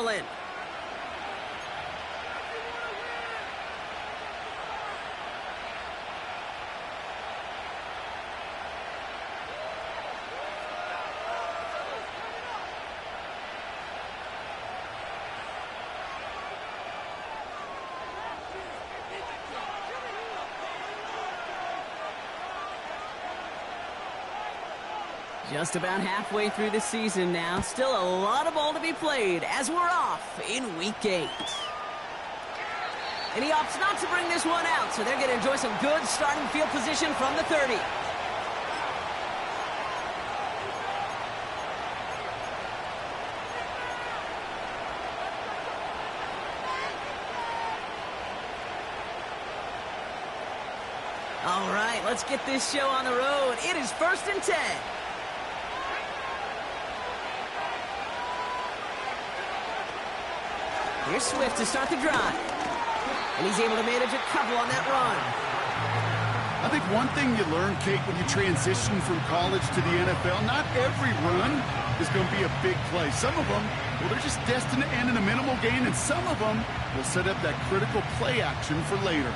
Allen. Just about halfway through the season now. Still a lot of ball to be played as we're off in Week 8. And he opts not to bring this one out, so they're going to enjoy some good starting field position from the 30. All right, let's get this show on the road. It is 1st and 10. Here's Swift to start the drive. And he's able to manage a couple on that run. I think one thing you learn, Kate, when you transition from college to the NFL, not every run is going to be a big play. Some of them, well, they're just destined to end in a minimal gain, and some of them will set up that critical play action for later.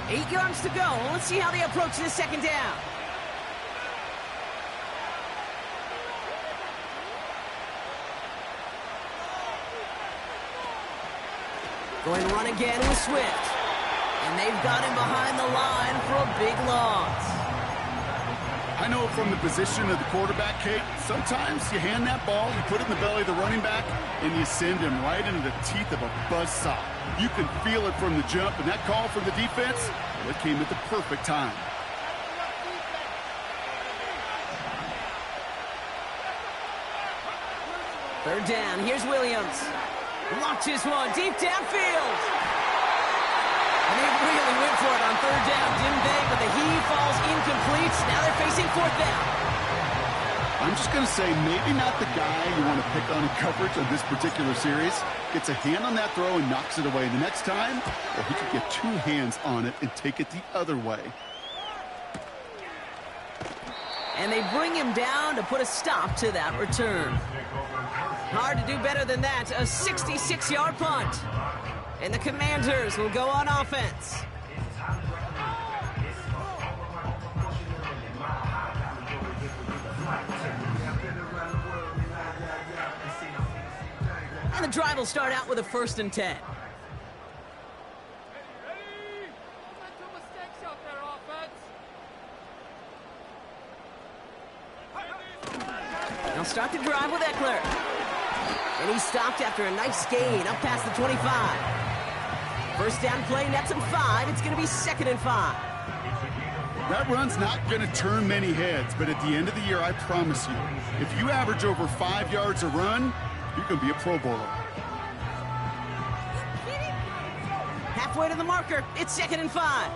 8 yards to go. Let's see how they approach this second down. Going to run again with Swift. And they've got him behind the line for a big loss. I know from the position of the quarterback, Kate, sometimes you hand that ball, you put it in the belly of the running back, and you send him right into the teeth of a buzzsaw. You can feel it from the jump, and that call from the defense, well, it came at the perfect time. Third down, here's Williams. Launches one deep downfield. And they really went for it on third down, didn't they? But the heave falls incomplete. Now they're facing 4th down. I'm just going to say maybe not the guy you want to pick on in coverage of this particular series. Gets a hand on that throw and knocks it away. The next time, well, he could get 2 hands on it and take it the other way. And they bring him down to put a stop to that return. Hard to do better than that. A 66-yard punt. And the Commanders will go on offense. And the drive will start out with a 1st and 10. They'll start the drive with Eckler. And he's stopped after a nice gain up past the 25. First down play, nets him 5. It's going to be 2nd and 5. That run's not going to turn many heads, but at the end of the year, I promise you, if you average over 5 yards a run, you're going to be a Pro Bowler. Halfway to the marker, it's 2nd and 5.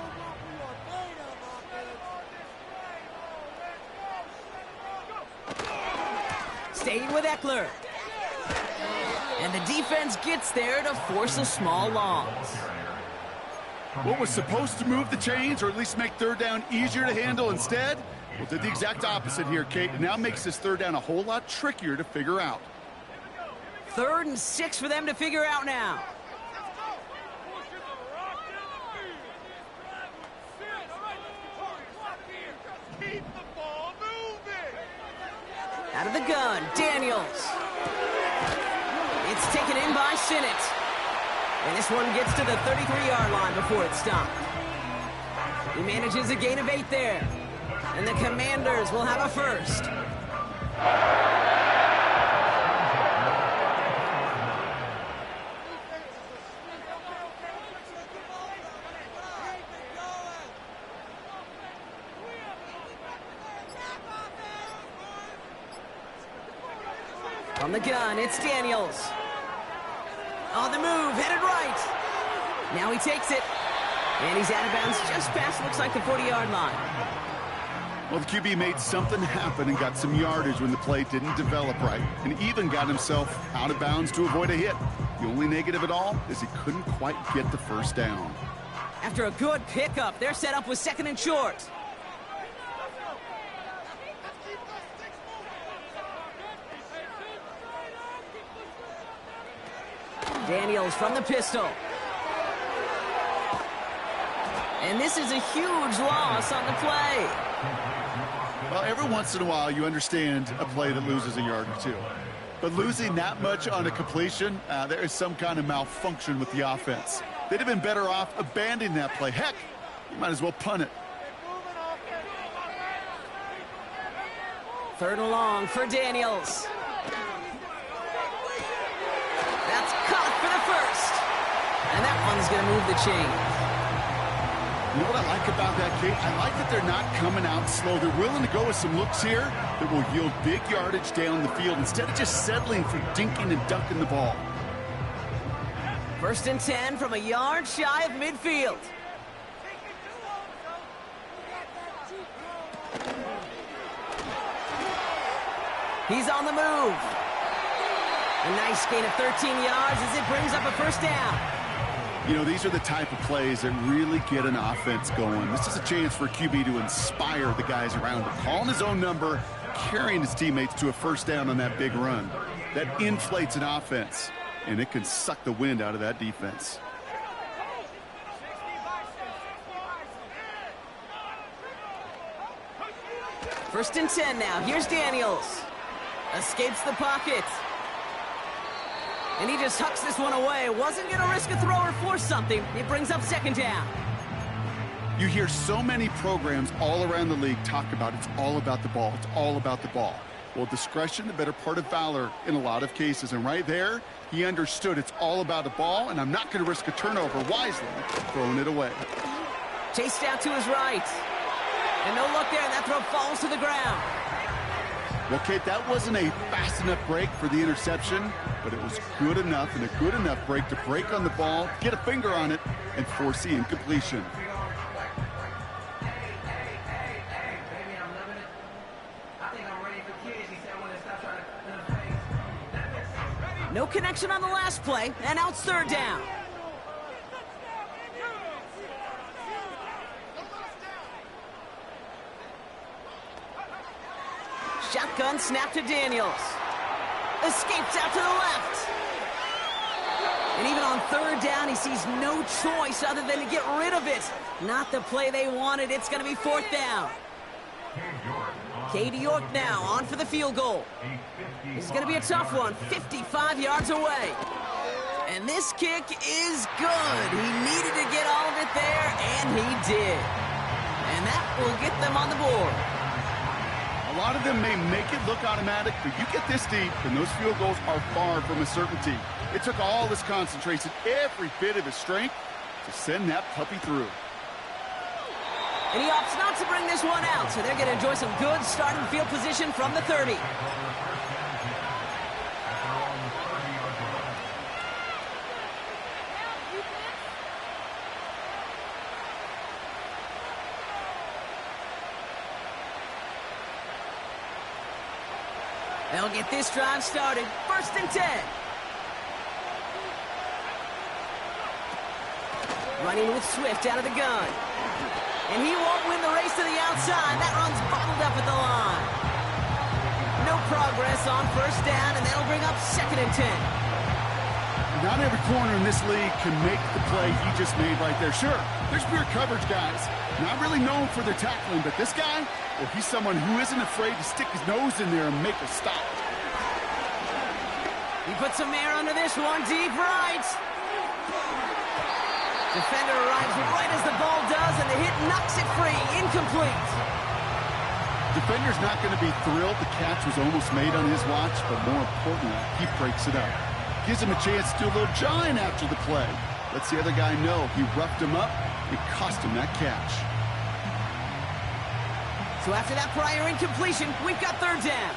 Staying with Eckler. And the defense gets there to force a small loss. What was supposed to move the chains, or at least make third down easier to handle instead, well, did the exact opposite here, Kate. It now makes this third down a whole lot trickier to figure out. 3rd and 6 for them to figure out now. Out of the gun, Daniels. It's taken in by Sinnott. And this one gets to the 33-yard line before it's stopped. He manages a gain of 8 there. And the Commanders will have a 1st. From the gun, it's Daniels. On the move, headed right. Now he takes it. And he's out of bounds just past, looks like, the 40-yard line. Well, the QB made something happen and got some yardage when the play didn't develop right, and even got himself out of bounds to avoid a hit. The only negative at all is he couldn't quite get the first down. After a good pickup, they're set up with 2nd and short. Daniels from the pistol. And this is a huge loss on the play. Well, every once in a while you understand a play that loses a yard or two. But losing that much on a completion, there is some kind of malfunction with the offense. They'd have been better off abandoning that play. Heck, you might as well punt it. 3rd and long for Daniels. That's caught for the first. And that one's going to move the chains. You know what I like about that, Kate? I like that they're not coming out slow. They're willing to go with some looks here that will yield big yardage down the field instead of just settling for dinking and dunking the ball. 1st and 10 from a yard shy of midfield. He's on the move. A nice gain of 13 yards as it brings up a 1st down. You know, these are the type of plays that really get an offense going. This is a chance for a QB to inspire the guys around him. Calling his own number, carrying his teammates to a 1st down on that big run. That inflates an offense, and it can suck the wind out of that defense. First and 10 now. Here's Daniels. Escapes the pocket. And he just hucks this one away. Wasn't going to risk a throw or force something. It brings up 2nd down. You hear so many programs all around the league talk about it's all about the ball. It's all about the ball. Well, discretion, the better part of valor in a lot of cases. And right there, he understood it's all about the ball, and I'm not going to risk a turnover wisely, throwing it away. Chased out to his right. And no look there, and that throw falls to the ground. Well, Kate, that wasn't a fast enough break for the interception, but it was good enough and a good enough break to break on the ball, get a finger on it, and force the incompletion. No connection on the last play, and now it's 3rd down. Shotgun snap to Daniels. Escapes out to the left. And even on 3rd down, he sees no choice other than to get rid of it. Not the play they wanted. It's going to be 4th down. Cade York now on for the field goal. This is going to be a tough one, 55 yards away. And this kick is good. He needed to get all of it there, and he did. And that will get them on the board. A lot of them may make it look automatic, but you get this deep, and those field goals are far from a certainty. It took all his concentration, every bit of his strength, to send that puppy through. And he opts not to bring this one out, so they're going to enjoy some good starting field position from the 30. They'll get this drive started. 1st and 10. Running with Swift out of the gun. And he won't win the race to the outside. That run's bottled up at the line. No progress on 1st down, and that'll bring up 2nd and 10. Not every corner in this league can make the play he just made right there. Sure, there's pure coverage guys. Not really known for their tackling, but this guy, well, he's someone who isn't afraid to stick his nose in there and make a stop. He puts some air under this one, deep right. Defender arrives right as the ball does, and the hit knocks it free. Incomplete. Defender's not going to be thrilled the catch was almost made on his watch, but more importantly, he breaks it up. Gives him a chance to do a little jawing after the play. Lets the other guy know he roughed him up. It cost him that catch. So after that prior incompletion, we've got 3rd down.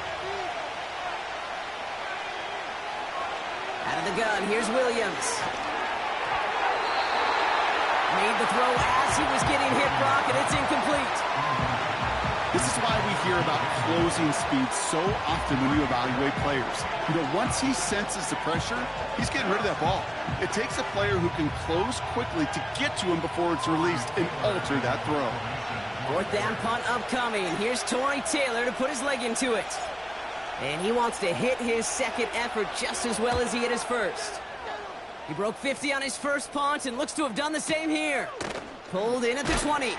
Out of the gun, here's Williams. Made the throw as he was getting hit, Brock, and it's incomplete. This is why we hear about closing speed so often when you evaluate players. You know, once he senses the pressure, he's getting rid of that ball. It takes a player who can close quickly to get to him before it's released and alter that throw. 4th down punt upcoming. Here's Tory Taylor to put his leg into it. And he wants to hit his 2nd effort just as well as he hit his 1st. He broke 50 on his first punt and looks to have done the same here. Pulled in at the 20.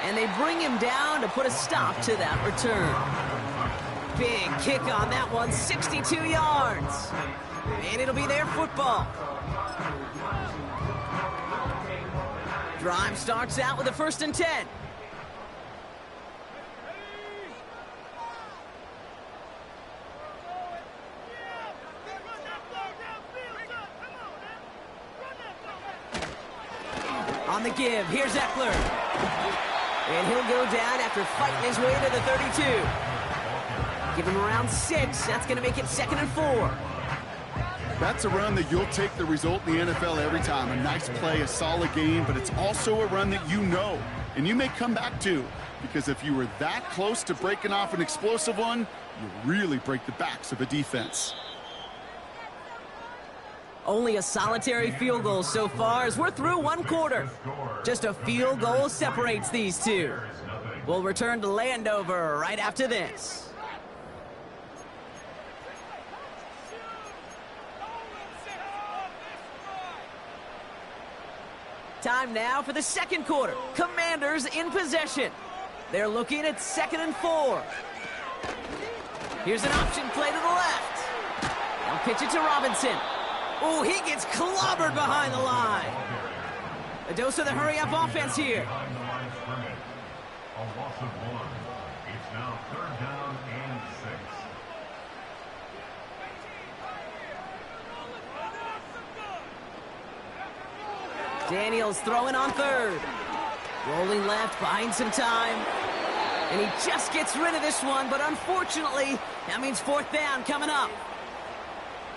And they bring him down to put a stop to that return. Big kick on that one, 62 yards. And it'll be their football. Drive starts out with a 1st and 10. On the give, here's Eckler. And he'll go down after fighting his way to the 32. Give him around 6. That's going to make it 2nd and 4. That's a run that you'll take the result in the NFL every time. A nice play, a solid game, but it's also a run that you know, and you may come back to, because if you were that close to breaking off an explosive one, you really break the backs of a defense. Only a solitary field goal so far as we're through 1 quarter. Just a field goal separates these two. We'll return to Landover right after this. Time now for the 2nd quarter. Commanders in possession. They're looking at 2nd and 4. Here's an option play to the left. They'll pitch it to Robinson. Oh, he gets clobbered behind the line. A dose of the hurry-up offense here. A loss of 1. It's now 3rd down and 6. Daniels throwing on 3rd. Rolling left, buying some time. And he just gets rid of this one, but unfortunately, that means 4th down coming up.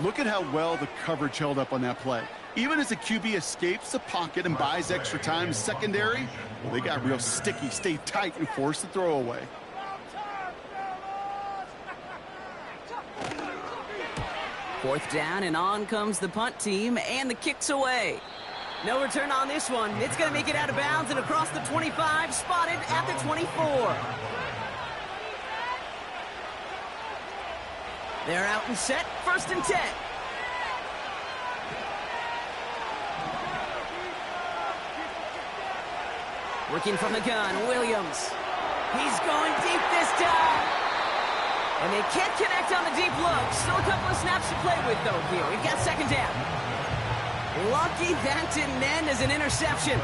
Look at how well the coverage held up on that play. Even as the QB escapes the pocket and buys extra time secondary, well, they got real sticky, stayed tight, and forced the throw away. Fourth down, and on comes the punt team, and the kick's away. No return on this one. It's going to make it out of bounds and across the 25, spotted at the 24. They're out and set, 1st and 10. Working from the gun, Williams. He's going deep this time. And they can't connect on the deep look. Still a couple of snaps to play with, though, here. We've got 2nd down. Lucky that didn't end as an interception.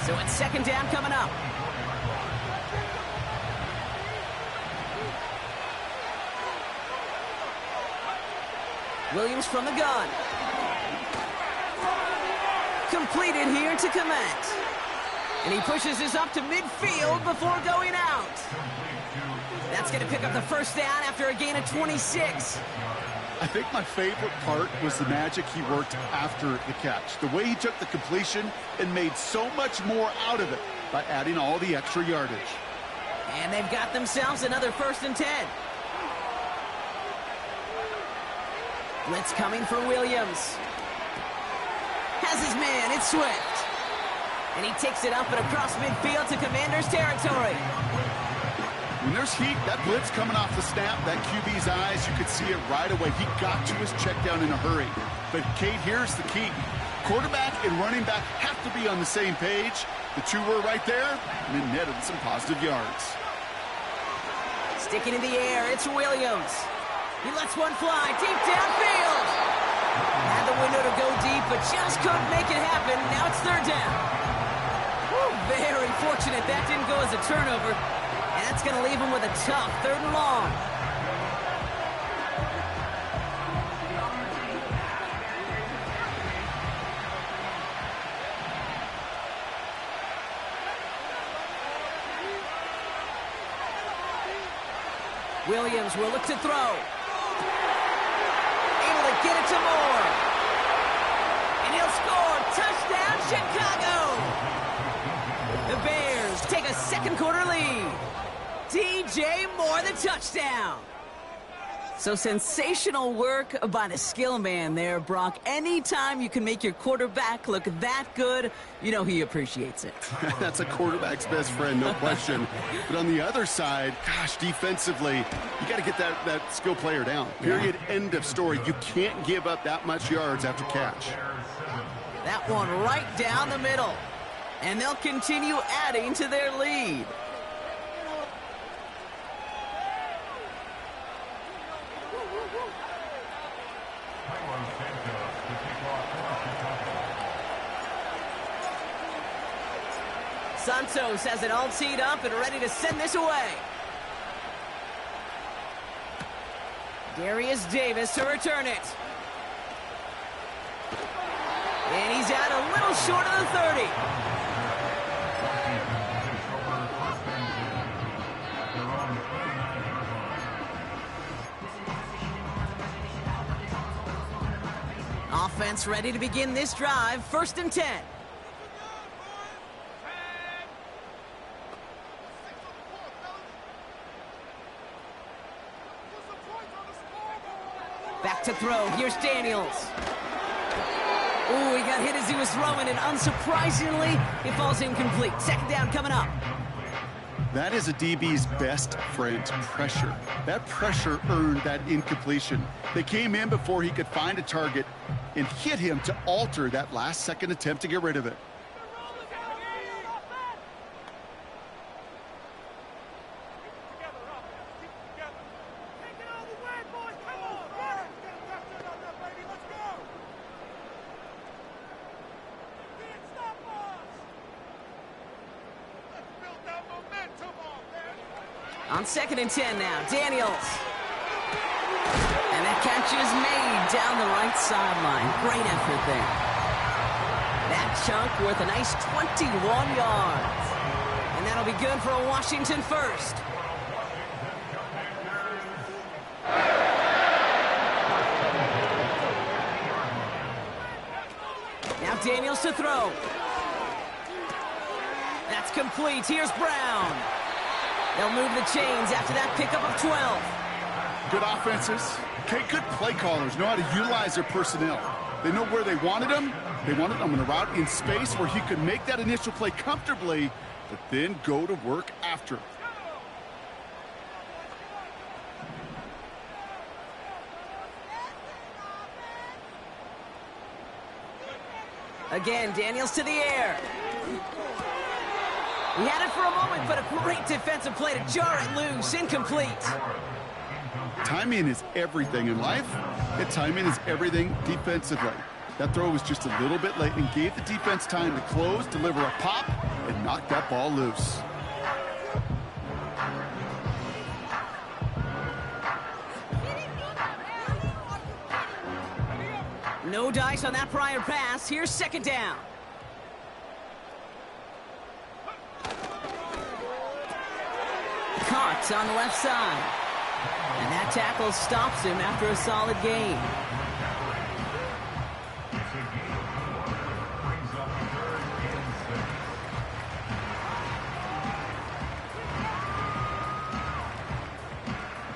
So it's 2nd down coming up. Williams from the gun. Completed here to Kmet. And he pushes this up to midfield before going out. That's going to pick up the 1st down after a gain of 26. I think my favorite part was the magic he worked after the catch. The way he took the completion and made so much more out of it by adding all the extra yardage. And they've got themselves another 1st and 10. Blitz coming for Williams. Has his man, it's Swift. And he takes it up and across midfield to Commanders territory. When there's heat, that blitz coming off the snap, that QB's eyes, you could see it right away. He got to his check down in a hurry. But, Kate, here's the key. Quarterback and running back have to be on the same page. The two were right there, and it netted some positive yards. Sticking in the air, it's Williams. He lets one fly deep downfield. Had the window to go deep, but just couldn't make it happen. Now it's 3rd down. Whew, very fortunate that didn't go as a turnover. And that's going to leave him with a tough 3rd and long. Williams will look to throw. Able to get it to Moore. And he'll score. Touchdown, Chicago. The Bears take a 2nd quarter lead. DJ Moore, the touchdown. So sensational work by the skill man there, Brock. Anytime you can make your quarterback look that good, you know he appreciates it. That's a quarterback's best friend, no question. But on the other side, gosh, defensively, you got to get that skill player down. Period, end of story. You can't give up that much yards after catch. That one right down the middle. And they'll continue adding to their lead. Santos has it all teed up and ready to send this away. Darius Davis to return it. And he's out a little short of the 30. Offense ready to begin this drive. 1st and 10. Back to throw. Here's Daniels. Ooh, he got hit as he was throwing, and unsurprisingly, it falls incomplete. 2nd down coming up. That is a DB's best friend, pressure. That pressure earned that incompletion. They came in before he could find a target and hit him to alter that last-second attempt to get rid of it. On 2nd and 10 now, Daniels. And that catch is made down the right sideline. Great effort there. That chunk worth a nice 21 yards. And that'll be good for a Washington 1st. Now Daniels to throw. That's complete. Here's Brown. They'll move the chains after that pickup of 12. Good offenses. Okay, good play callers know how to utilize their personnel. They know where they wanted them. They wanted them in a route in space where he could make that initial play comfortably, but then go to work after. Again, Daniels to the air. He had it for a moment, but a great defensive play to jar it loose. Incomplete. Timing is everything in life, and timing is everything defensively. That throw was just a little bit late and gave the defense time to close, deliver a pop, and knock that ball loose. No dice on that prior pass. Here's 2nd down. Caught on the left side. And that tackle stops him after a solid gain.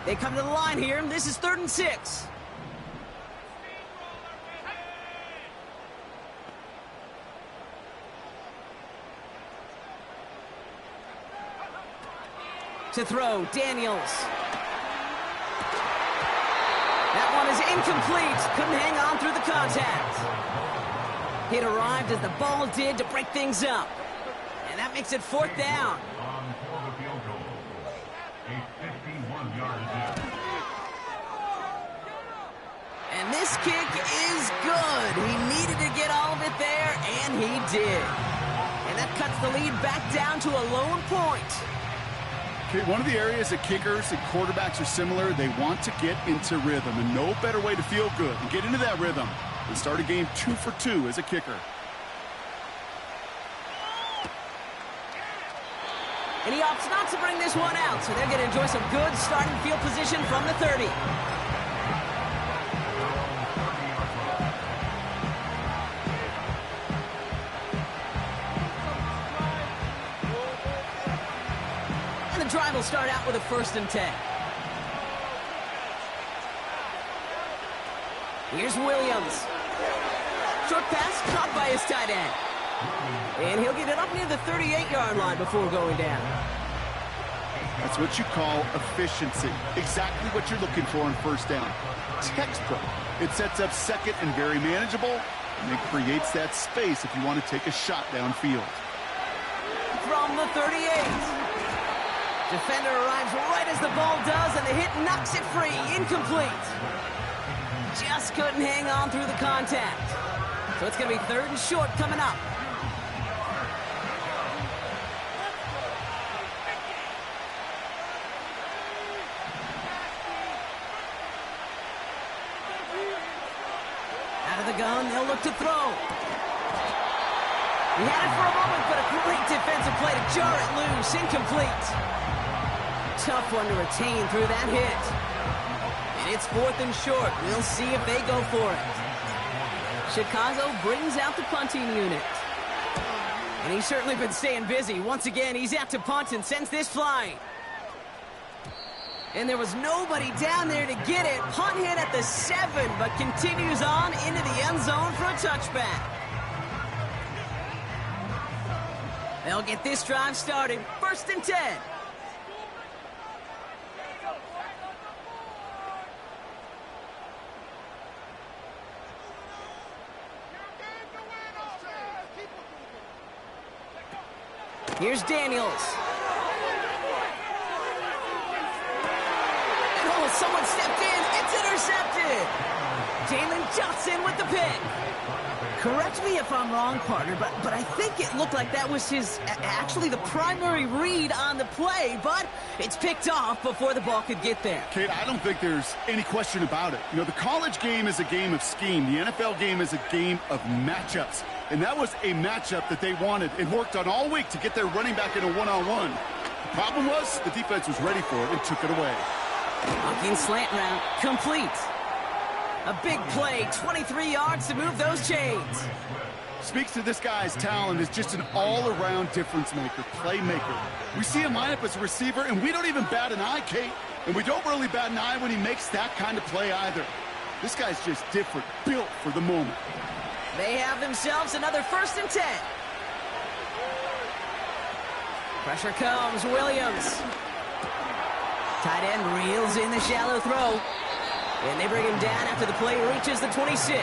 They come to the line here. This is 3rd and 6. To throw, Daniels. That one is incomplete. Couldn't hang on through the contact. It arrived as the ball did to break things up. And that makes it 4th down. On for the field goal. A 51-yard attempt. And this kick is good. He needed to get all of it there, and he did. And that cuts the lead back down to a lone point. Okay, one of the areas that kickers and quarterbacks are similar, they want to get into rhythm, and no better way to feel good and get into that rhythm than start a game 2 for 2 as a kicker. And he opts not to bring this one out, so they're going to enjoy some good starting field position from the 30. And the drive will start out with a 1st and 10. Here's Williams. Short pass caught by his tight end. And he'll get it up near the 38-yard line before going down. That's what you call efficiency. Exactly what you're looking for on first down. Textbook. It sets up second and very manageable, and it creates that space if you want to take a shot downfield. From the 38. Defender arrives right as the ball does, and the hit knocks it free. Incomplete. Just couldn't hang on through the contact. So it's going to be 3rd and short coming up. Out of the gun, they'll look to throw. He had it for a moment, but a great defensive play to jar it loose. Incomplete. Tough one to retain through that hit. And it's 4th and short. We'll see if they go for it. Chicago brings out the punting unit. And he's certainly been staying busy. Once again, he's out to punt and sends this flying. And there was nobody down there to get it. Punt hit at the 7, but continues on into the end zone for a touchback. They'll get this drive started. 1st and 10. Here's Daniels. And oh, someone stepped in. It's intercepted. Jalen Johnson with the pick. Correct me if I'm wrong, partner, but I think it looked like that was his, actually the primary read on the play, but it's picked off before the ball could get there. Kate, I don't think there's any question about it. You know, the college game is a game of scheme. The NFL game is a game of matchups. And that was a matchup that they wanted and worked on all week to get their running back in a one-on-one. The problem was the defense was ready for it and took it away. Looking slant route, complete. A big play, 23 yards to move those chains. Speaks to this guy's talent as just an all-around difference maker, playmaker. We see him line up as a receiver, and we don't even bat an eye, Kate. And we don't really bat an eye when he makes that kind of play either. This guy's just different, built for the moment. They have themselves another 1st and 10. Pressure comes, Williams. Tight end reels in the shallow throw. And they bring him down after the play reaches the 26.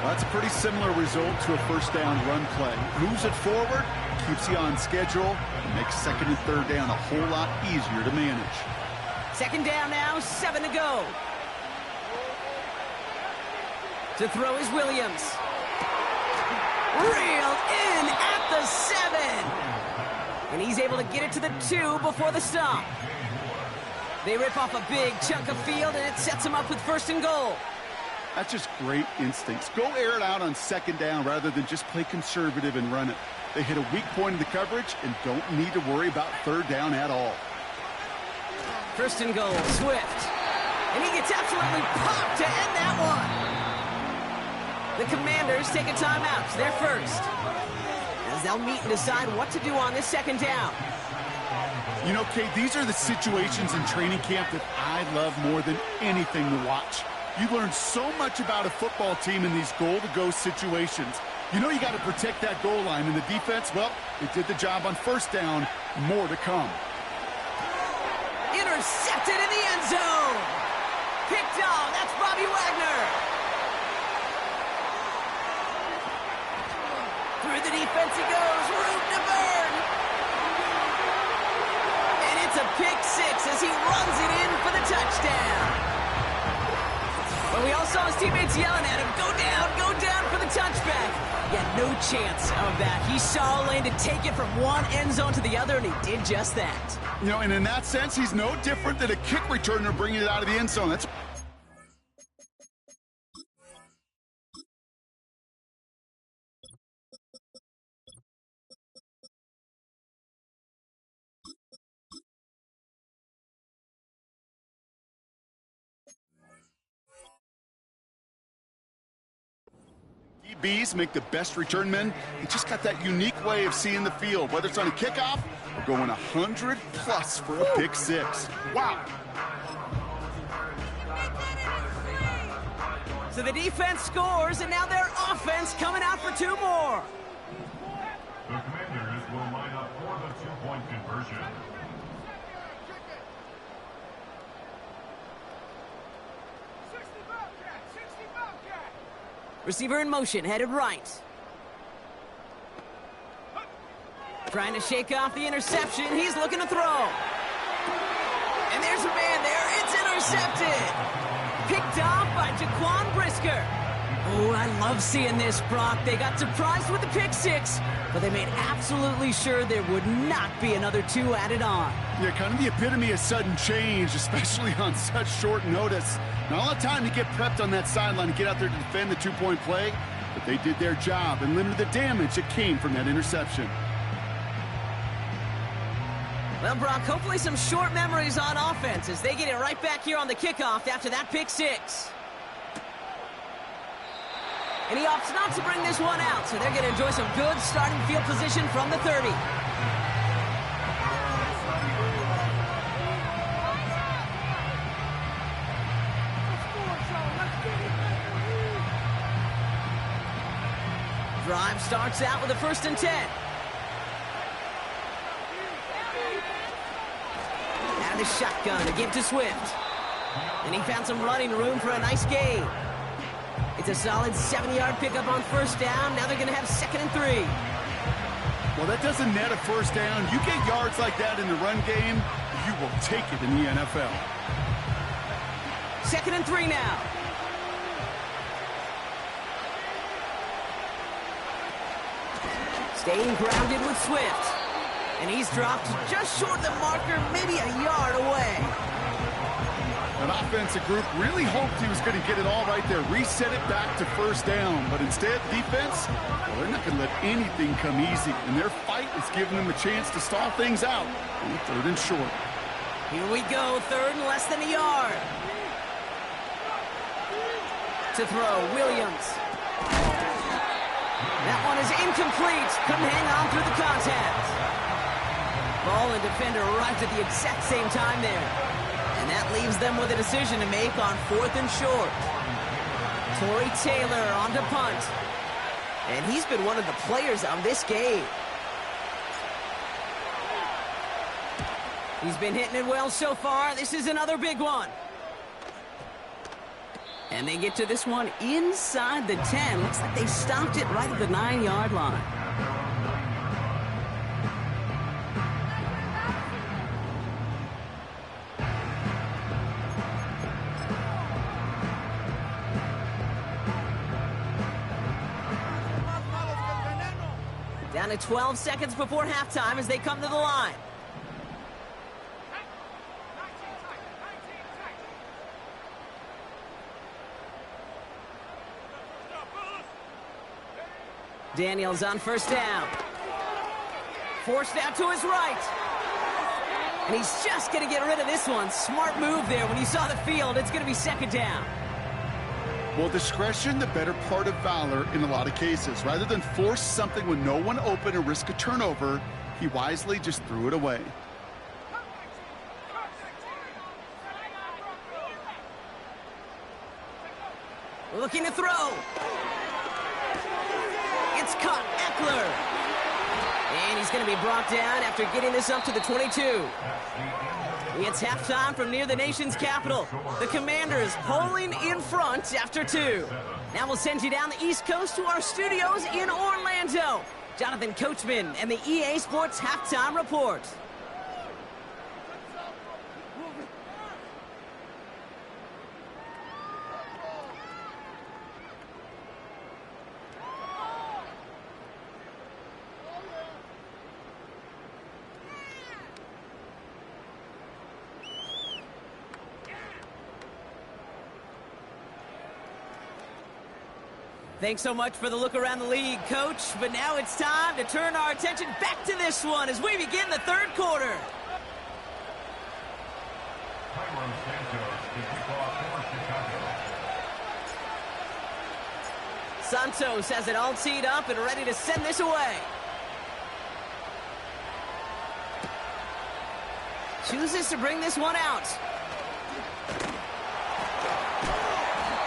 Well, that's a pretty similar result to a first down run play. Moves it forward, keeps you on schedule, and makes 2nd and 3rd down a whole lot easier to manage. 2nd down now, 7 to go. To throw is Williams. Reeled in at the 7. And he's able to get it to the 2 before the stop. They rip off a big chunk of field, and it sets them up with 1st and goal. That's just great instincts. Go air it out on 2nd down rather than just play conservative and run it. They hit a weak point in the coverage and don't need to worry about 3rd down at all. 1st and goal, Swift. And he gets absolutely popped to end that one. The Commanders take a timeout. They're first, as they'll meet and decide what to do on this 2nd down. You know, Kate, these are the situations in training camp that I love more than anything to watch. You learn so much about a football team in these goal-to-go situations. You know you got to protect that goal line, and the defense, well, they did the job on 1st down. More to come. Intercepted in the end zone. Picked off. That's Bobby Wagner. Through the defense he goes. Room to burn. And it's a pick 6 as he runs it in for the touchdown. But we all saw his teammates yelling at him, go down for the touchback. Yeah, no chance of that. He saw a lane to take it from one end zone to the other, and he did just that. You know, and in that sense, he's no different than a kick returner bringing it out of the end zone. That's DBs make the best return men. They just got that unique way of seeing the field, whether it's on a kickoff or going 100+ for a pick 6. Wow. So the defense scores, and now their offense coming out for two more. The Commanders will line up for the two-point conversion. Receiver in motion, headed right. Trying to shake off the interception. He's looking to throw. And there's a man there. It's intercepted. Picked off by Jaquan Brisker. Oh, I love seeing this, Brock. They got surprised with the pick six, but they made absolutely sure there would not be another two added on. Yeah, kind of the epitome of sudden change, especially on such short notice. Not a lot of time to get prepped on that sideline and get out there to defend the two-point play, but they did their job and limited the damage that came from that interception. Well, Brock, hopefully some short memories on offense as they get it right back here on the kickoff after that pick six. And he opts not to bring this one out, so they're going to enjoy some good starting field position from the 30. Drive starts out with a 1st and 10. Out of the shotgun to give to Swift. And he found some running room for a nice gain. It's a solid 70-yard pickup on 1st down. Now they're going to have 2nd and 3. Well, that doesn't net a 1st down. You get yards like that in the run game, you will take it in the NFL. 2nd and 3 now. Staying grounded with Swift. And he's dropped just short of the marker, maybe a yard away. That offensive group really hoped he was going to get it all right there, reset it back to 1st down. But instead, defense, well, they're not going to let anything come easy. And their fight is giving them a chance to stall things out on 3rd and short. Here we go, 3rd and less than a yard. To throw, Williams. That one is incomplete. Couldn't hang on through the contact. Ball and defender arrived at the exact same time there. And that leaves them with a decision to make on 4th and short. Torrey Taylor on to punt. And he's been one of the players on this game. He's been hitting it well so far. This is another big one. And they get to this one inside the 10. Looks like they stopped it right at the 9-yard line. Down to 12 seconds before halftime as they come to the line. Daniels on 1st down. Forced out to his right. And he's just going to get rid of this one. Smart move there. When you saw the field, it's going to be 2nd down. Well, discretion, the better part of valor in a lot of cases. Rather than force something with no one open and risk a turnover, he wisely just threw it away. Looking to throw. It's caught, Eckler. And he's going to be brought down after getting this up to the 22. It's halftime from near the nation's capital. The Commanders polling in front after 2. Now we'll send you down the East Coast to our studios in Orlando. Jonathan Coachman and the EA Sports Halftime Report. Thanks so much for the look around the league, Coach. But now it's time to turn our attention back to this one as we begin the 3rd quarter. Cairo Santos to kick off for Chicago. Santos has it all teed up and ready to send this away. Chooses to bring this one out.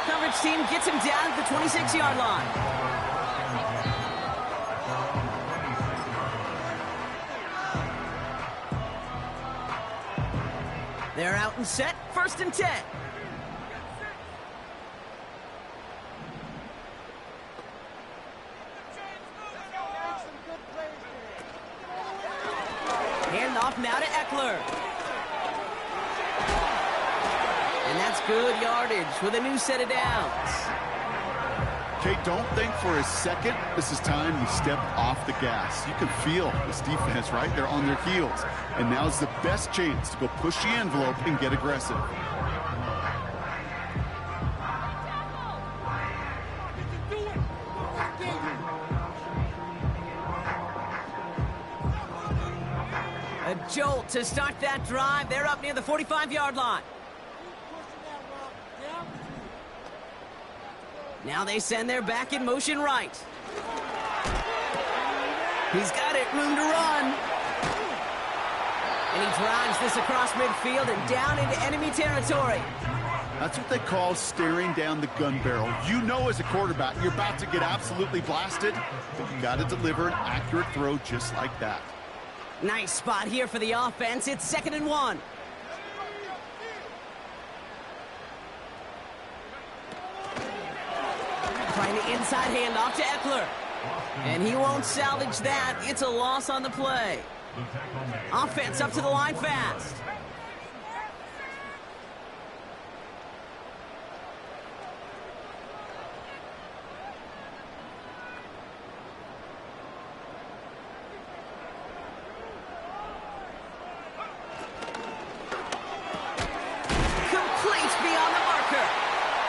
Coverage which team gets him down at the 26-yard line. They're out and set, 1st and 10. Hand off now to Ekeler. And that's good yardage with a new set of downs. Kate, don't think for a second this is time you step off the gas. You can feel this defense, right? They're on their heels. And now's the best chance to go push the envelope and get aggressive. A jolt to start that drive. They're up near the 45-yard line. Now they send their back in motion right. He's got it, room to run. And he drives this across midfield and down into enemy territory. That's what they call staring down the gun barrel. You know as a quarterback, you're about to get absolutely blasted, but you got to deliver an accurate throw just like that. Nice spot here for the offense. It's 2nd and 1. Trying the inside handoff to Ekeler. And he won't salvage that. It's a loss on the play. Offense up to the line fast. Complete beyond the marker.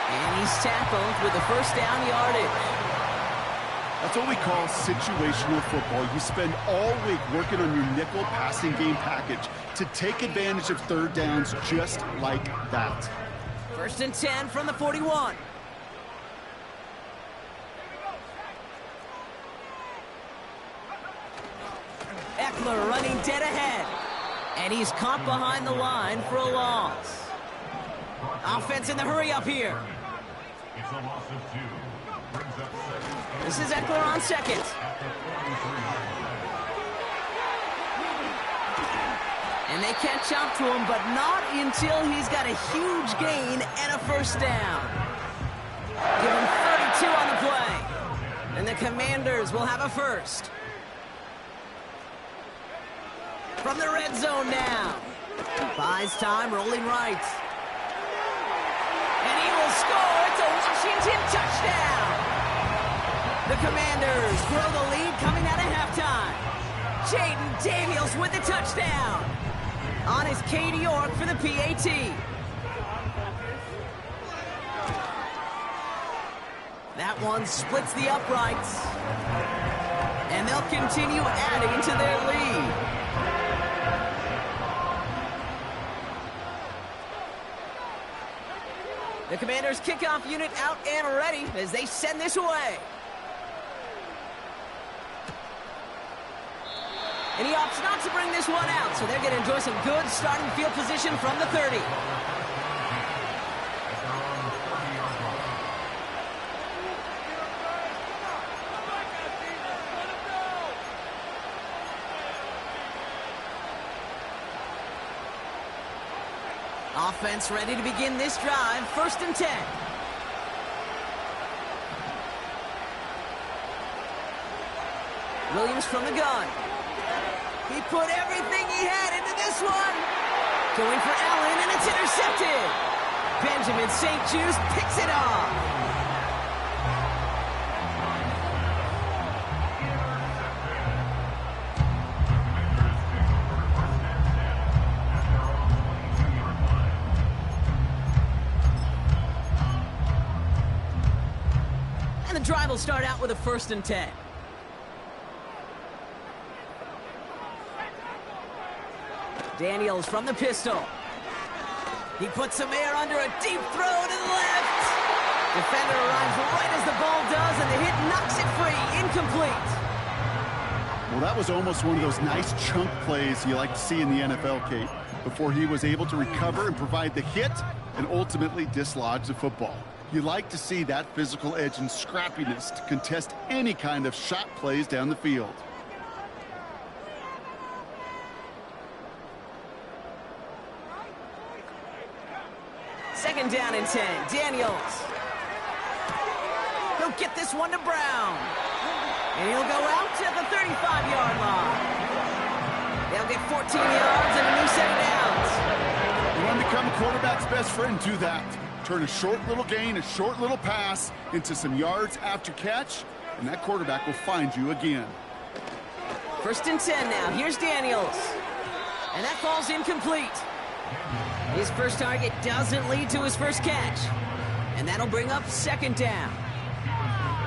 And he's tackled with the 1st down yardage. That's what we call situational football. You spend all week working on your nickel passing game package to take advantage of 3rd downs just like that. 1st and 10 from the 41. Ekeler running dead ahead. And he's caught behind the line for a loss. Offense in the hurry up here. It's a loss of 2. Brings up 2nd. This is Ekeler on 2nd. And they catch up to him, but not until he's got a huge gain and a 1st down. Give him 32 on the play. And the Commanders will have a 1st. From the red zone now. Buys time, rolling right. And he will score. It's a Washington touchdown. The Commanders grow the lead coming out of halftime. Jaden Daniels with the touchdown. On is Cade York for the PAT. That one splits the uprights. And they'll continue adding to their lead. The Commanders' kickoff unit out and ready as they send this away. And he opts not to bring this one out, so they're going to enjoy some good starting field position from the 30. Offense ready to begin this drive, 1st and 10. Williams from the gun. He put everything he had into this one. Going for Allen, and it's intercepted. Benjamin St. Juste picks it off. And the drive will start out with a 1st and 10. Daniels from the pistol. He puts some air under a deep throw to the left. Defender arrives right as the ball does, and the hit knocks it free. Incomplete. Well, that was almost one of those nice chunk plays you like to see in the NFL, Kate, before he was able to recover and provide the hit and ultimately dislodge the football. You like to see that physical edge and scrappiness to contest any kind of shot plays down the field. Second down and 10. Daniels. He'll get this one to Brown. And he'll go out to the 35-yard line. They'll get 14 yards and a new set of downs. You want to become a quarterback's best friend, do that. Turn a short little gain, a short little pass into some yards after catch, and that quarterback will find you again. First and 10 now. Here's Daniels. And that falls incomplete. His first target doesn't lead to his first catch. And that'll bring up second down.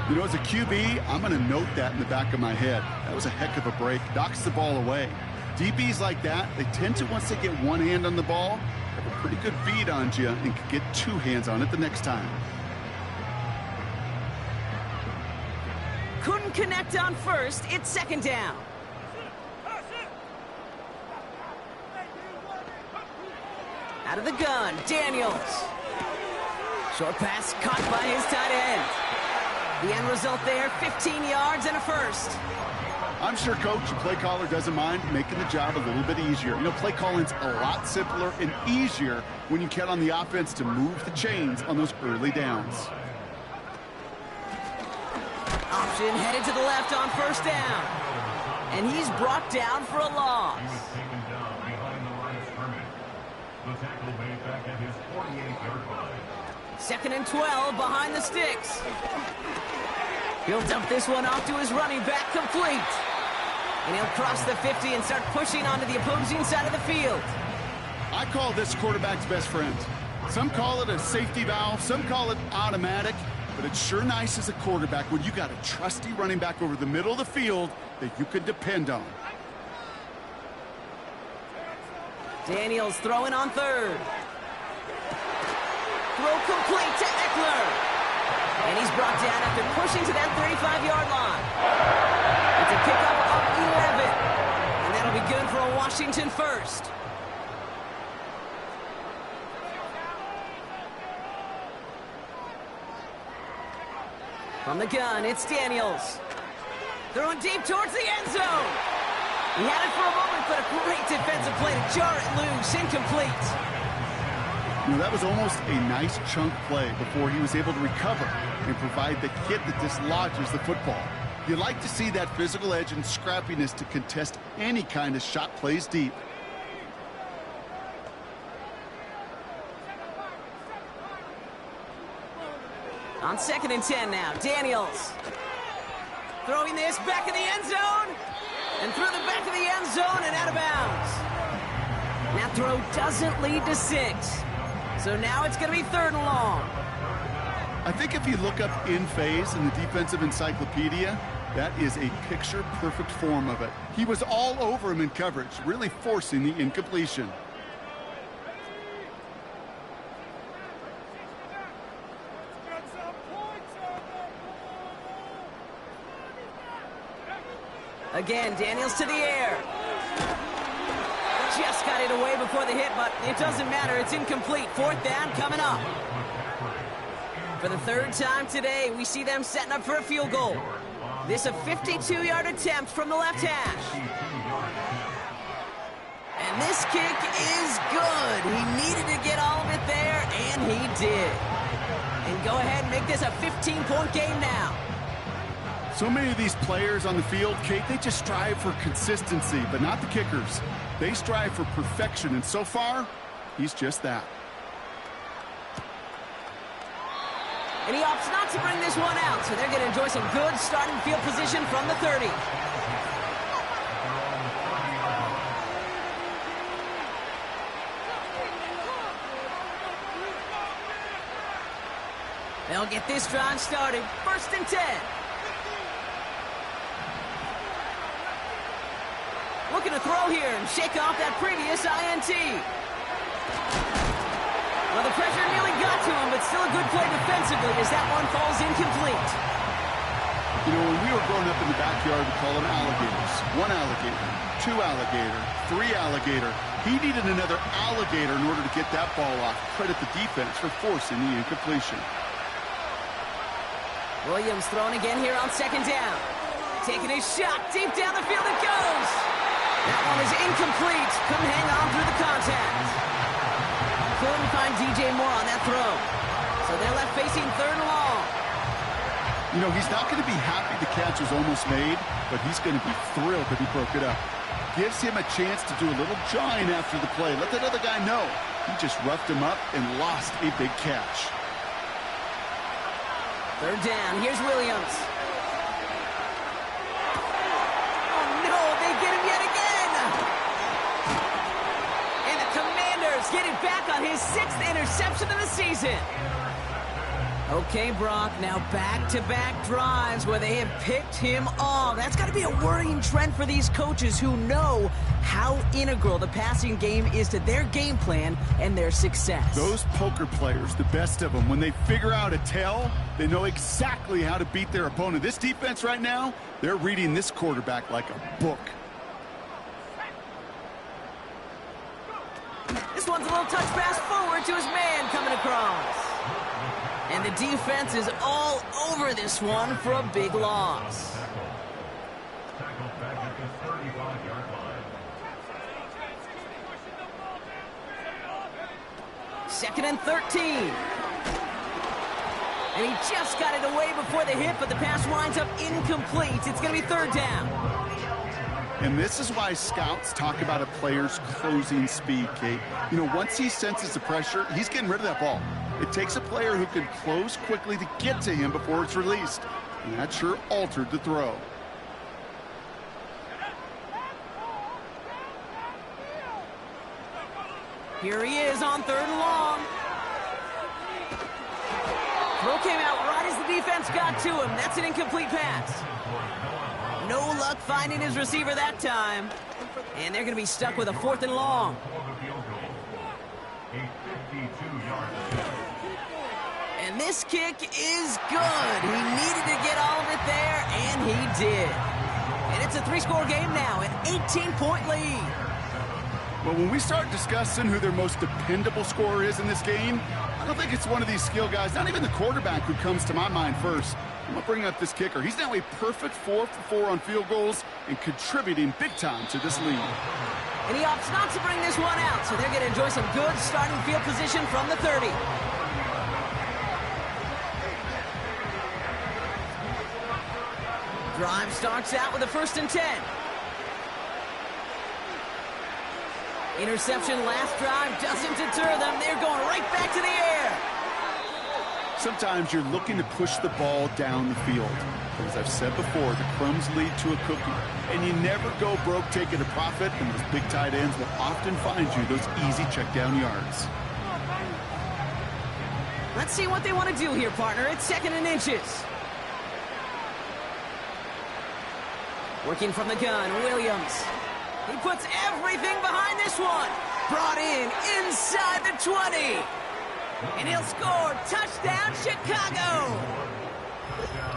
You know, as a QB, I'm going to note that in the back of my head. That was a heck of a break. Knocks the ball away. DBs like that, they tend to, once they get one hand on the ball, have a pretty good beat on you and can get two hands on it the next time. Couldn't connect on first. It's second down. Out of the gun, Daniels. Short pass caught by his tight end. The end result there, 15 yards and a first. I'm sure coach and play caller doesn't mind making the job a little bit easier. You know, play calling's a lot simpler and easier when you count on the offense to move the chains on those early downs. Option headed to the left on first down. And he's brought down for a loss. He was taken down behind the line of scrimmage. The tackle made back at his 48-yard line. Second and 12 behind the sticks. He'll dump this one off to his running back, complete. And he'll cross the 50 and start pushing onto the opposing side of the field. I call this quarterback's best friend. Some call it a safety valve, some call it automatic, but it's sure nice as a quarterback when you got a trusty running back over the middle of the field that you can depend on. Daniels throwing on third. Throw complete to Eckler. And he's brought down after pushing to that 35-yard line. It's a pickup of 11. And that'll be good for a Washington first. From the gun, it's Daniels. Throwing deep towards the end zone. He had it for a moment, but a great defensive play to jar it loose. Incomplete. You know, that was almost a nice chunk play before he was able to recover and provide the hit that dislodges the football. You like to see that physical edge and scrappiness to contest any kind of shot plays deep. On second and 10 now, Daniels. Throwing this back in the end zone. And through the back of the end zone and out of bounds. That throw doesn't lead to 6. So now it's going to be third and long. I think if you look up in phase in the defensive encyclopedia, that is a picture-perfect form of it. He was all over him in coverage, really forcing the incompletion. Again, Daniels to the air. Just got it away before the hit, but it doesn't matter. It's incomplete. Fourth down coming up. For the third time today, we see them setting up for a field goal. This a 52-yard attempt from the left hash. And this kick is good. He needed to get all of it there, and he did. And go ahead and make this a 15-point game now. So many of these players on the field, Kate, they just strive for consistency, but not the kickers. They strive for perfection, and so far, he's just that. And he opts not to bring this one out, so they're going to enjoy some good starting field position from the 30. They'll get this drive started. First and 10. Looking to throw here and shake off that previous INT. Well, the pressure nearly got to him, but still a good play defensively as that one falls incomplete. You know, when we were growing up in the backyard, we call them alligators. One alligator, two alligator, three alligator. He needed another alligator in order to get that ball off. Credit the defense for forcing the incompletion. Williams throwing again here on second down. Taking his shot. Deep down the field it goes. That one is incomplete. Couldn't hang on through the contact. Couldn't find DJ Moore on that throw. So they're left facing third and long. You know, he's not going to be happy the catch was almost made, but he's going to be thrilled that he broke it up. Gives him a chance to do a little jawing after the play. Let that other guy know. He just roughed him up and lost a big catch. Third down. Here's Williams. Oh, no. They get him yet again. And the Commanders get it back on his 6th interception of the season. Okay, Brock, now back-to-back drives where they have picked him off. That's got to be a worrying trend for these coaches who know how integral the passing game is to their game plan and their success. Those poker players, the best of them, when they figure out a tell, they know exactly how to beat their opponent. This defense right now, they're reading this quarterback like a book. This one's a little touch pass forward to his man coming across. And the defense is all over this one for a big loss. Tackled back at the 35-yard line. Second and 13. And he just got it away before the hit, but the pass winds up incomplete. It's going to be third down. And this is why scouts talk about a player's closing speed, Kate. You know, once he senses the pressure, he's getting rid of that ball. It takes a player who can close quickly to get to him before it's released. And that sure altered the throw. Here he is on third and long. Throw came out right as the defense got to him. That's an incomplete pass. No luck finding his receiver that time. And they're going to be stuck with a 4th and long. And this kick is good. He needed to get all of it there, and he did. And it's a 3-score game now, an 18-point lead. Well, when we start discussing who their most dependable scorer is in this game, I don't think it's one of these skill guys, not even the quarterback, who comes to my mind first. I'm going to bring up this kicker. He's now a perfect 4 for 4 on field goals and contributing big time to this lead. And he opts not to bring this one out, so they're going to enjoy some good starting field position from the 30. Drive starts out with a 1st and 10. Interception last drive doesn't deter them. They're going right back to the air. Sometimes you're looking to push the ball down the field. But as I've said before, the crumbs lead to a cookie. And you never go broke taking a profit, and those big tight ends will often find you those easy check down yards. Let's see what they want to do here, partner. It's 2nd and inches. Working from the gun, Williams. He puts everything behind this one. Brought in inside the 20. And he'll score. Touchdown, Chicago.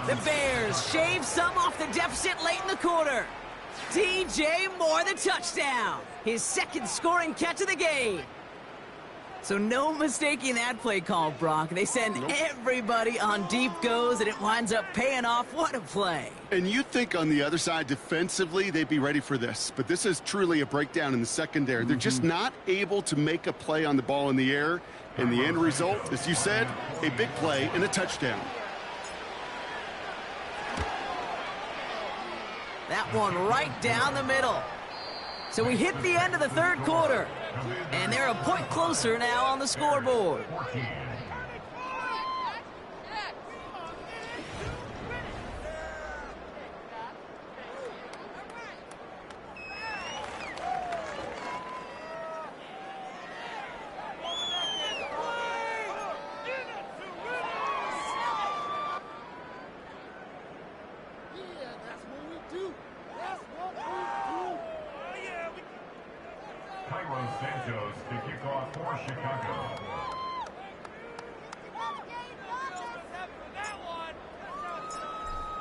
The Bears shave some off the deficit late in the quarter. DJ Moore, the touchdown. His 2nd scoring catch of the game. So no mistaking that play call, Brock. They send everybody on deep goes, and it winds up paying off. What a play. And you think on the other side defensively they'd be ready for this. But this is truly a breakdown in the secondary. They're just not able to make a play on the ball in the air. And the end result, as you said, a big play and a touchdown. That one right down the middle. So we hit the end of the 3rd quarter. And they're a point closer now on the scoreboard. Cairo Santos to kick off for Chicago.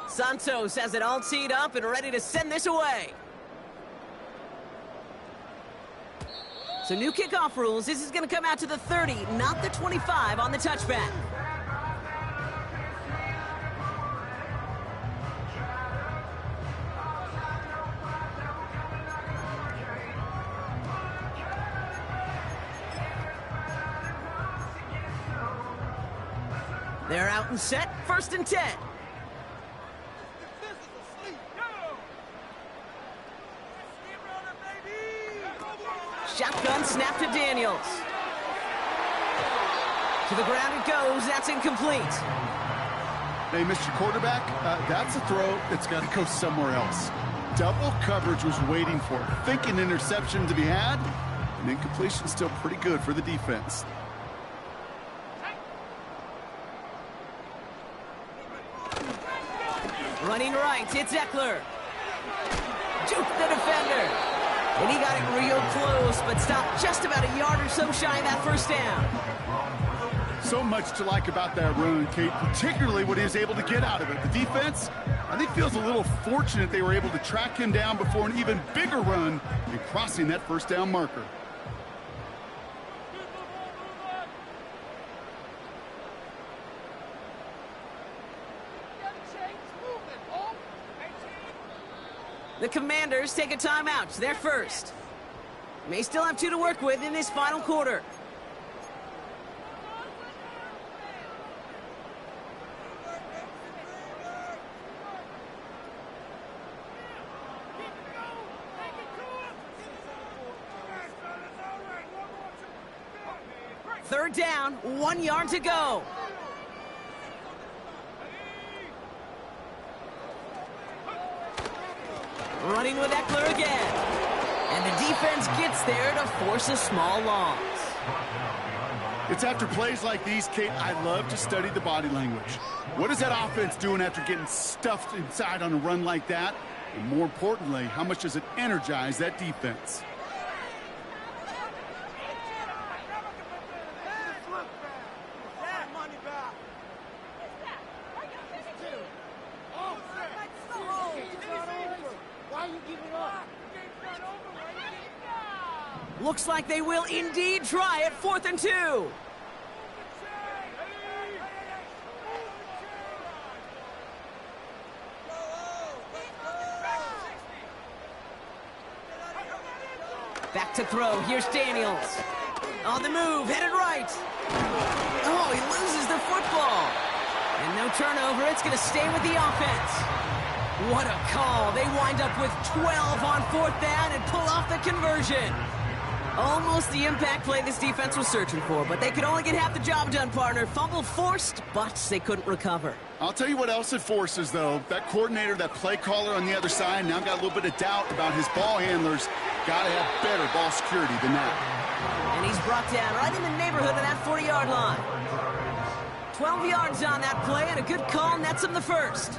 Santos has it all teed up and ready to send this away. So new kickoff rules. This is going to come out to the 30, not the 25 on the touchback. They're out and set, 1st and 10. Shotgun snap to Daniels. To the ground it goes. That's incomplete. Hey, Mr. Quarterback, that's a throw that's got to go somewhere else. Double coverage was waiting for it. Thinking interception to be had. And incompletion still pretty good for the defense. Running right, it's Eckler. Juke the defender. And he got it real close, but stopped just about a yard or so shy of that 1st down. So much to like about that run, Kate, particularly what he was able to get out of it. The defense, I think, feels a little fortunate they were able to track him down before an even bigger run and crossing that 1st down marker. The Commanders take a timeout. They're first. May still have 2 to work with in this final quarter. Third down, 1 yard to go. Running with Eckler again. And the defense gets there to force a small loss. It's after plays like these, Kate, I love to study the body language. What is that offense doing after getting stuffed inside on a run like that? And more importantly, how much does it energize that defense? Looks like they will indeed try it, 4th and 2. Back to throw. Here's Daniels. On the move, headed right. Oh, he loses the football. And no turnover. It's going to stay with the offense. What a call. They wind up with 12 on 4th down and pull off the conversion. Almost the impact play this defense was searching for, but they could only get half the job done, partner. Fumble forced, but they couldn't recover. I'll tell you what else it forces, though. That coordinator, that play caller on the other side, now got a little bit of doubt about his ball handlers. Got to have better ball security than that. And he's brought down right in the neighborhood of that 40-yard line. 12 yards on that play, and a good call nets him the first.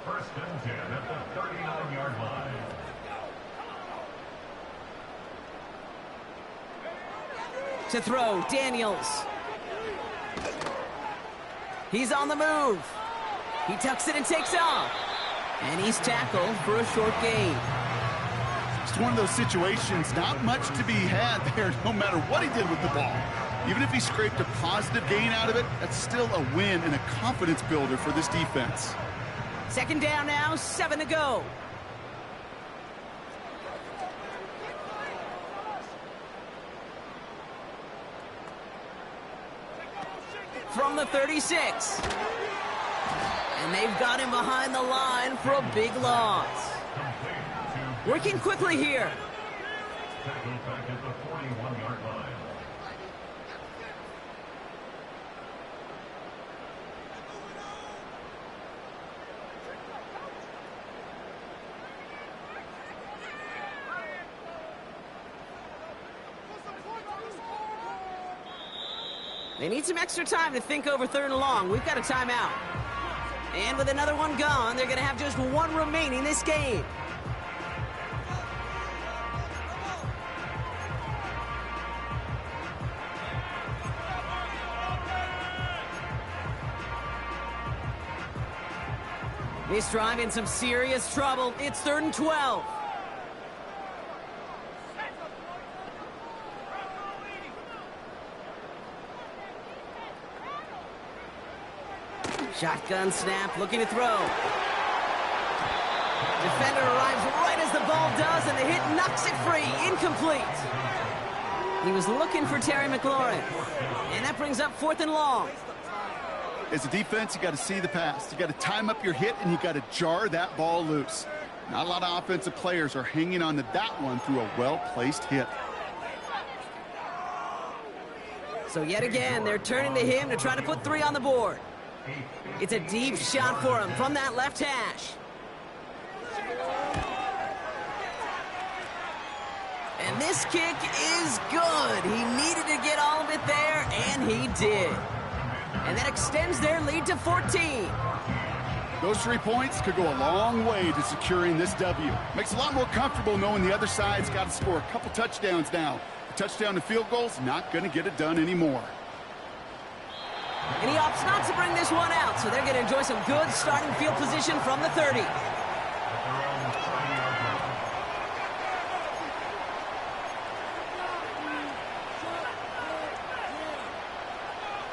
1st and 10 at the 39-yard line. To throw, Daniels. He's on the move. He tucks it and takes off. And he's tackled for a short gain. It's one of those situations, not much to be had there no matter what he did with the ball. Even if he scraped a positive gain out of it, that's still a win and a confidence builder for this defense. 2nd down now, 7 to go. From the 36. And they've got him behind the line for a big loss. Working quickly here. Tackled back at the 41-yard line. They need some extra time to think over 3rd and long. We've got a timeout. And with another one gone, they're going to have just 1 remaining this game. This drive in some serious trouble. It's 3rd and 12. Shotgun snap, looking to throw. Defender arrives right as the ball does, and the hit knocks it free. Incomplete. He was looking for Terry McLaurin. And that brings up 4th and long. As a defense, you got to see the pass. You got to time up your hit, and you got to jar that ball loose. Not a lot of offensive players are hanging on to that one through a well-placed hit. So yet again, they're turning to him to try to put 3 on the board. It's a deep shot for him from that left hash. And this kick is good. He needed to get all of it there, and he did. And that extends their lead to 14. Those 3 points could go a long way to securing this W. Makes it a lot more comfortable knowing the other side's got to score a couple touchdowns now. A touchdown to field goal's not going to get it done anymore. And he opts not to bring this one out, so they're going to enjoy some good starting field position from the 30.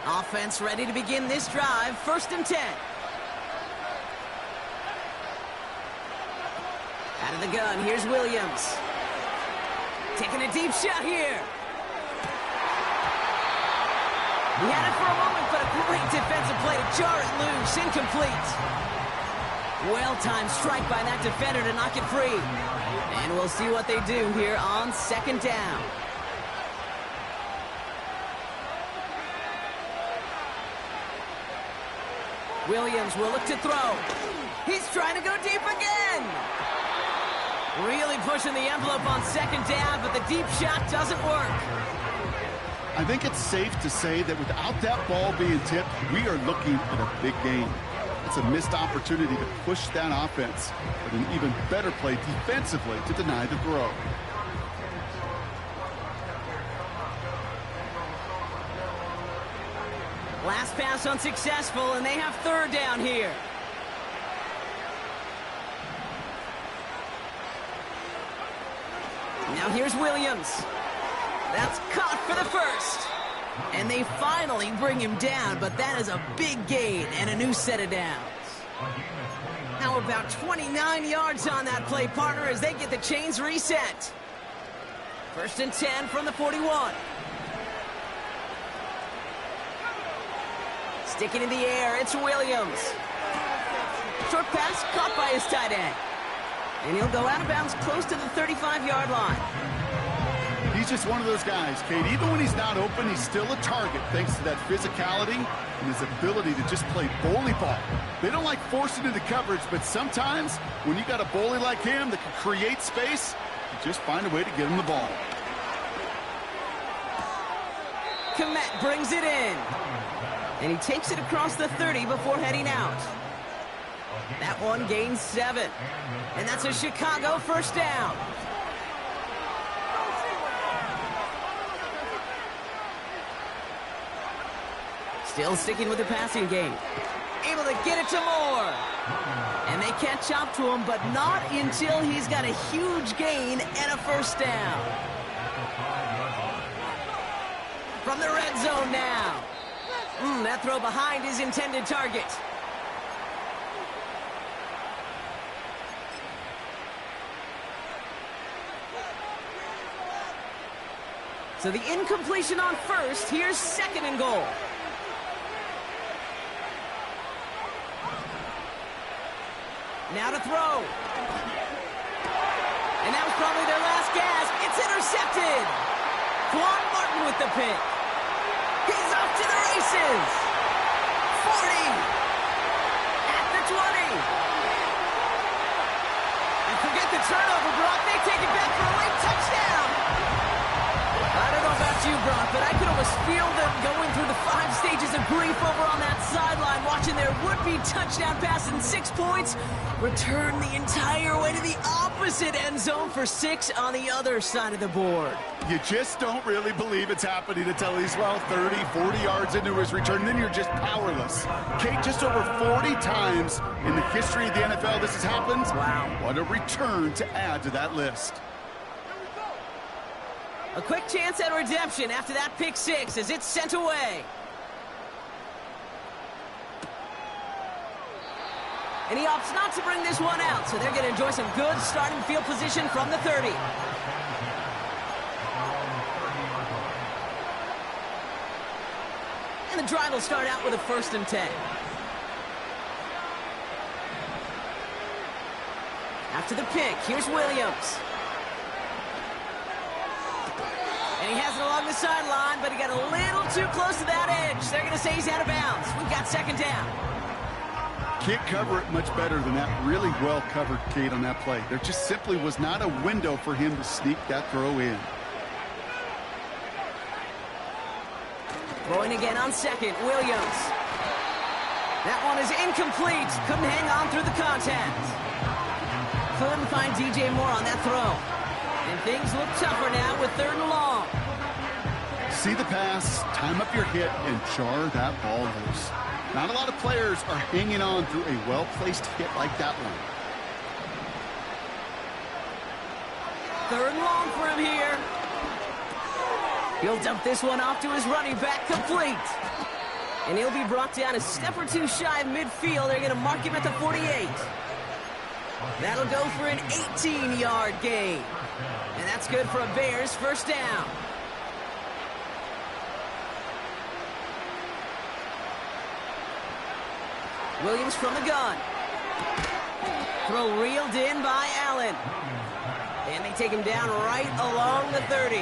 Offense ready to begin this drive. 1st and 10. Out of the gun, here's Williams. Taking a deep shot here. He had it for a moment, but a great defensive play to jar it loose. Incomplete. Well-timed strike by that defender to knock it free. And we'll see what they do here on 2nd down. Williams will look to throw. He's trying to go deep again. Really pushing the envelope on 2nd down, but the deep shot doesn't work. I think it's safe to say that without that ball being tipped, we are looking at a big game. It's a missed opportunity to push that offense, but an even better play defensively to deny the throw. Last pass unsuccessful, and they have 3rd down here. Now here's Williams. That's caught for the 1st. And they finally bring him down, but that is a big gain and a new set of downs. How about 29 yards on that play, partner, as they get the chains reset. 1st and 10 from the 41. Sticking in the air, it's Williams. Short pass caught by his tight end. And he'll go out of bounds close to the 35-yard line. He's just one of those guys, Kate. Even when he's not open, he's still a target thanks to that physicality and his ability to just play bully ball. They don't like forcing into coverage, but sometimes when you got a bully like him that can create space, you just find a way to get him the ball. Kmet brings it in. And he takes it across the 30 before heading out. That one gains 7. And that's a Chicago 1st down. Still sticking with the passing game. Able to get it to Moore. And they catch up to him, but not until he's got a huge gain and a 1st down. From the red zone now. That throw behind his intended target. So the incompletion on 1st. Here's 2nd and goal. Now to throw. And that was probably their last gasp. It's intercepted. Quan Martin with the pick. He's off to the races. 40. At the 20. And forget the turnover, Brock. They take it back for a late touchdown. I don't know about you, Brock, but I could almost feel them going through the 5 stages of grief over on that sideline, watching their would-be touchdown pass in 6 points return the entire way to the opposite end zone for 6 on the other side of the board. You just don't really believe it's happening until he's, 30, 40 yards into his return. Then you're just powerless. Kate, just over 40 times in the history of the NFL this has happened. Wow. What a return to add to that list. A quick chance at redemption after that pick 6 as it's sent away. And he opts not to bring this one out, so they're going to enjoy some good starting field position from the 30. And the drive will start out with a 1st and 10. After the pick, here's Williams. And he has it along the sideline, but he got a little too close to that edge. They're going to say he's out of bounds. We've got 2nd down. Can't cover it much better than that. Really well covered, Kate, on that play. There just simply was not a window for him to sneak that throw in. Throwing again on 2nd, Williams. That one is incomplete. Couldn't hang on through the contact. Couldn't find DJ Moore on that throw. And things look tougher now with 3rd and long. See the pass, time up your hit, and jar that ball loose. Not a lot of players are hanging on through a well-placed hit like that one. 3rd and long for him here. He'll dump this one off to his running back, complete. And he'll be brought down a step or two shy of midfield. They're going to mark him at the 48. That'll go for an 18-yard gain. And that's good for a Bears 1st down. Williams from the gun. Throw reeled in by Allen. And they take him down right along the 30. A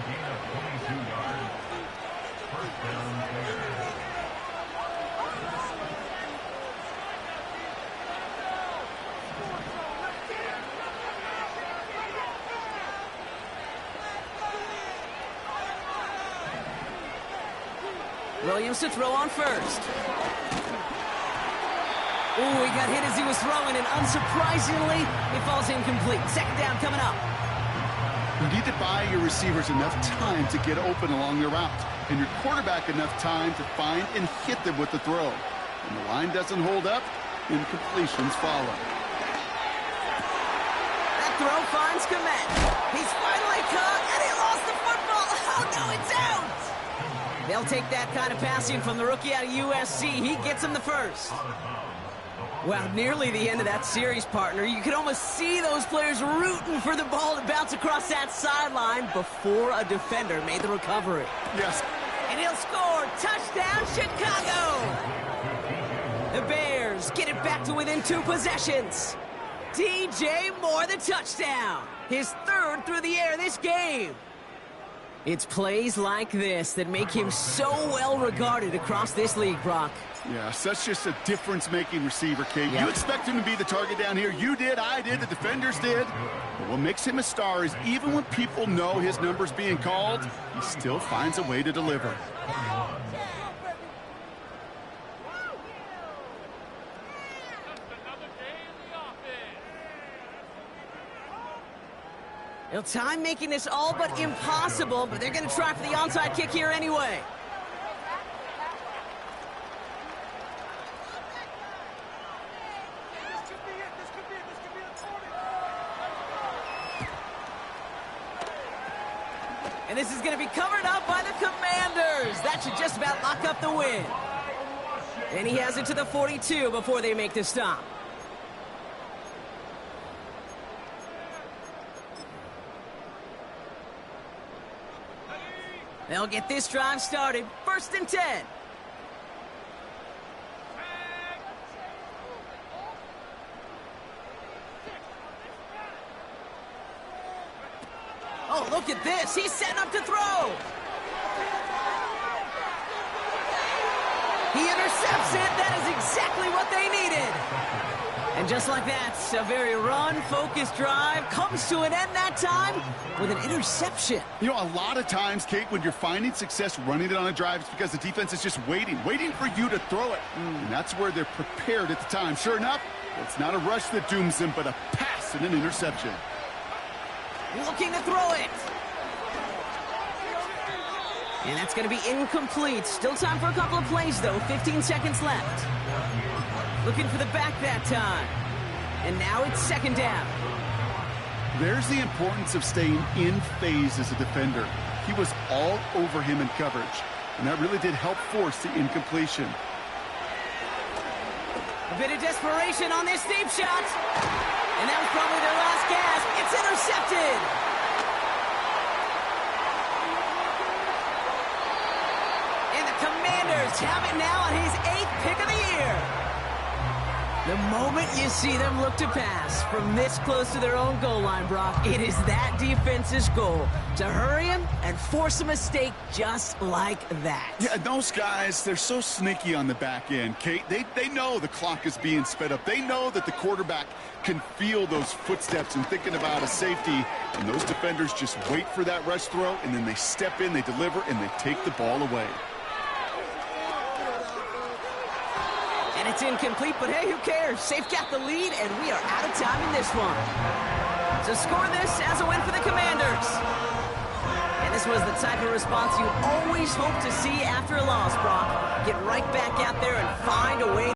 gain of 22 yards. 1st down Bears. Williams to throw on 1st. Ooh, he got hit as he was throwing, and unsurprisingly, it falls incomplete. 2nd down coming up. You need to buy your receivers enough time to get open along their route, and your quarterback enough time to find and hit them with the throw. When the line doesn't hold up, incompletions follow. That throw finds Kmet. He's finally caught, and he lost the football. Oh, no, it's out. They'll take that kind of passing from the rookie out of USC. He gets him the 1st. Well, nearly the end of that series, partner. You could almost see those players rooting for the ball to bounce across that sideline before a defender made the recovery. Yes. And he'll score. Touchdown, Chicago! The Bears get it back to within 2 possessions. DJ Moore, the touchdown. His 3rd through the air this game. It's plays like this that make him so well regarded across this league, Brock. Yeah, such just a difference-making receiver, Kate. You expect him to be the target down here. You did, I did, the defenders did. But what makes him a star is even when people know his number's being called, he still finds a way to deliver. Well, time making this all but impossible, but they're going to try for the onside kick here anyway. And this is going to be covered up by the Commanders. That should just about lock up the win. And he has it to the 42 before they make the stop. They'll get this drive started. 1st and 10. Oh, look at this. He's setting up to throw. He intercepts it. That is exactly what they needed. And just like that, a very run-focused drive comes to an end that time with an interception. You know, a lot of times, Kate, when you're finding success running it on a drive, it's because the defense is just waiting for you to throw it. And that's where they're prepared at the time. Sure enough, it's not a rush that dooms them, but a pass and an interception. Looking to throw it. And that's going to be incomplete. Still time for a couple of plays, though. 15 seconds left. Looking for the back that time. And now it's 2nd down. There's the importance of staying in phase as a defender. He was all over him in coverage, and that really did help force the incompletion. A bit of desperation on this deep shot. And that was probably their last gasp. It's intercepted. just have it now on his 8th pick of the year. The moment you see them look to pass from this close to their own goal line, Brock, it is that defense's goal to hurry him and force a mistake just like that. Yeah, those guys, they're so sneaky on the back end, Kate. They know the clock is being sped up. They know that the quarterback can feel those footsteps and thinking about a safety, and those defenders just wait for that rush throw, and then they step in, they deliver, and they take the ball away. And it's incomplete, but hey, who cares? Safe got the lead, and we are out of time in this one. So score this as a win for the Commanders. And this was the type of response you always hope to see after a loss, Brock. Get right back out there and find a way